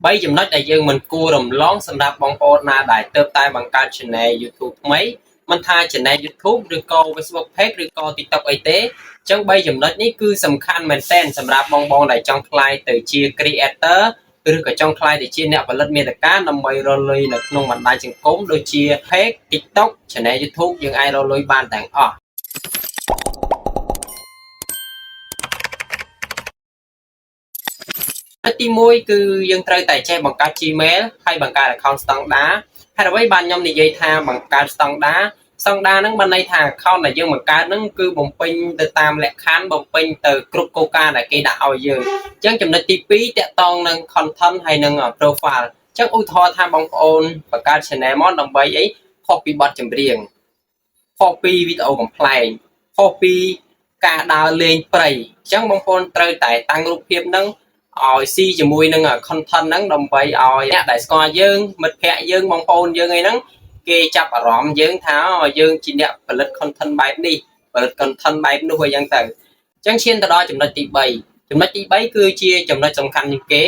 3ចំណុចដែលយើងមិនគួររំលងសម្រាប់បងប្អូនណាដែលទើបតែបង្កើត Channel YouTube ថ្មីមិនថា Channel YouTube ឬក៏ Facebook Page ឬក៏ TikTok អីទេអញ្ចឹង3ចំណុចនេះគឺសំខាន់មែនទែនសម្រាប់បងប្អូនដែលចង់ក្លាយទៅជា Creator ឬក៏ចង់ក្លាយទៅជាអ្នកផលិតមាតិកាដើម្បីរកលុយនៅក្នុងបណ្ដាញសង្គមដូចជា Page TikTok Channel YouTube យើងអាចរកលុយបានទាំងអស់ទី1គឺយើងត្រូវតែចេះបង្កើត Gmail ហើយបង្កើត account standard ហើយអ្វីបានខ្ញុំនិយាយថាបង្កើត standard ហ្នឹងបានន័យថា account ដែលយើងបង្កើតហ្នឹងគឺបំពេញទៅតាមលក្ខខណ្ឌបំពេញទៅគ្រប់គោលការណ៍ដែលគេដាក់ឲ្យយើងអញ្ចឹងចំណុចទី2តាក់ទងនឹង content ហើយនឹង profile អញ្ចឹងឧទាហរណ៍ថាបងប្អូនបង្កើត channel មកដើម្បីអីខុសពីបទចម្រៀងខុសពីវីដេអូកំ pl ែងខុសពីការដើរលេងព្រៃអញ្ចឹងបងប្អូនត្រូវតែតាំងរូបភាពហ្នឹងឲ្យស៊ីជាមួយនឹង content ហ្នឹងដើម្បីឲ្យអ្នកដែលស្គាល់យើងមិត្តភ័ក្តិយើងបងប្អូនយើងអីហ្នឹងគេចាប់អារម្មណ៍យើងថាយើងជាអ្នកផលិត content បែបនេះផលិត content បែបនោះអីចឹងទៅអញ្ចឹងឈានទៅដល់ចំណុចទី3ចំណុចទី3គឺជាចំណុចសំខាន់ជាងគេ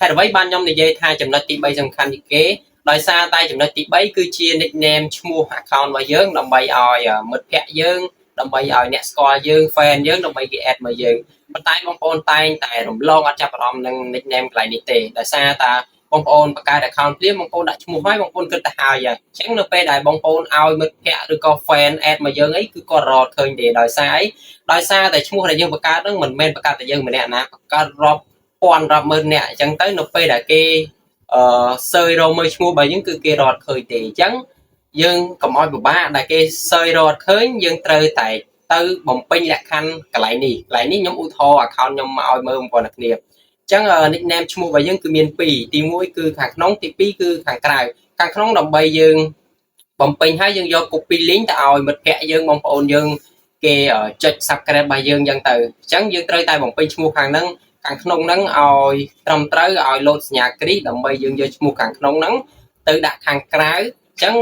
ហេតុអ្វីបានខ្ញុំនិយាយថាចំណុចទី3សំខាន់ជាងគេដោយសារតែចំណុចទី3គឺជា nickname ឈ្មោះ account របស់យើងដើម្បីឲ្យមិត្តភ័ក្តិយើងដើម្បីឲ្យអ្នកស្គាល់យើង fan យើងដើម្បីគេ add មកយើងប៉ុន្តែបងប្អូនតែងតែរំលងអត់ចាប់អារម្មណ៍នឹង nickname កន្លែងនេះទេដោយសារតាបងប្អូនបង្កើត account ព្រាមបងប្អូនដាក់ឈ្មោះហើយបងប្អូនគិតទៅហើយអញ្ចឹងនៅពេលដែលបងប្អូនឲ្យមិត្តភ័ក្តិឬក៏ fan add មកយើងអីគឺគាត់រកឃើញទេដោយសារអីដោយសារតែឈ្មោះដែលយើងបង្កើតហ្នឹងមិនមែនបង្កើតតែយើងម្នាក់ណាបង្កើតរាប់ពាន់រាប់ម៉ឺននាក់អញ្ចឹងទៅនៅពេលដែលគេsearch រកមើលឈ្មោះរបស់យើងគឺគេរកឃើញទេអញ្ចឹងយើងកុំឲ្យពិបាកដែលគេ search រកឃើញយើងត្រូវតែទៅបំពេញលក្ខខណ្ឌកន្លែងនេះខ្ញុំឧទាហរណ៍ account ខ្ញុំមកឲ្យមើលបងប្អូនគ្នាអញ្ចឹង nickname ឈ្មោះរបស់យើងគឺមាន2ទី1គឺខាងក្នុងទី2គឺខាងក្រៅខាងក្នុងដើម្បីយើងបំពេញហើយយើងយក copy link ទៅឲ្យមិត្តភ័ក្តិយើងបងប្អូនយើងគេចុច subscribe របស់យើងអញ្ចឹងទៅអញ្ចឹងយើងត្រូវតែបំពេញឈ្មោះខាងហ្នឹងខាងក្នុងហ្នឹងឲ្យត្រឹមត្រូវឲ្យលោតសញ្ញាគ្រីសដើម្បីយើងយកឈ្មោះខាងក្នុងហ្នឹងទៅដាក់ខាងក្រៅអញ្ចឹង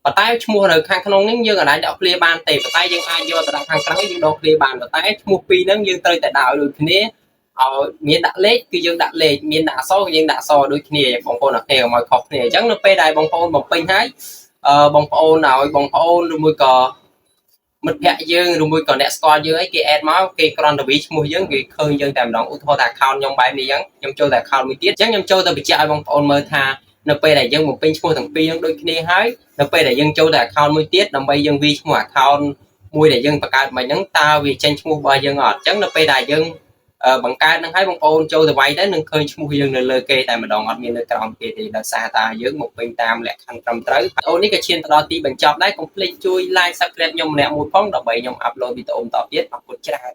ប៉ុន្តែឈ្មោះនៅខាងក្នុងនេះយើងអាចដកឃ្លាបានទេប៉ុន្តែយើងអាចយកទៅដាក់ខាងក្រៅយើងដកឃ្លាបានប៉ុន្តែឈ្មោះពីរហ្នឹងយើងត្រូវតែដាក់ឲ្យដូចគ្នាឲ្យមានដាក់លេខគឺយើងដាក់លេខមានដាក់អក្សរគឺយើងដាក់អក្សរដូចគ្នាបងប្អូនអរគ្នាកុំឲ្យខុសគ្នាអញ្ចឹងនៅពេលដែលបងប្អូនបំពេញហើយបងប្អូនឲ្យបងប្អូនឬមួយក៏មិត្តភ័ក្តិយើងឬមួយក៏អ្នកស្គាល់យើងអីគេ add មកគេគ្រាន់តែវាឈ្មោះយើងគេឃើញយើងតែម្ដងឧទាហរណ៍ថា account ខ្ញុំបែបនេះអញ្ចឹងខ្ញុំចូលតែ account មួយទៀតអញ្ចឹងខ្ញុំចូលទៅបញ្ជាក់ឲ្យបងប្អូនមើលថានៅពេលដែលយើងបំពេញឈ្មោះទាំងពីរនឹងដូចគ្នាហើយនៅពេលដែលយើងចូលទៅ account មួយទៀតដើម្បីយើងវាឈ្មោះ account មួយដែលយើងបង្កើតមិនហ្នឹងតើវាចេញឈ្មោះរបស់យើងអត់អញ្ចឹងនៅពេលដែលយើងបង្កើតនឹងឲ្យបងប្អូនចូលទៅវាយទៅនឹងឃើញឈ្មោះយើងនៅលើគេតែម្ដងអត់មាននៅក្រោមគេទេដោយសារតាយើងបំពេញតាមលក្ខខណ្ឌត្រឹមត្រូវអូននេះក៏ឈានទៅដល់ទីបញ្ចប់ដែរកុំភ្លេចជួយ like subscribe ខ្ញុំម្នាក់មួយផងដើម្បីខ្ញុំអាប់ឡូតវីដេអូបន្តទៀតអរគុណច្រើន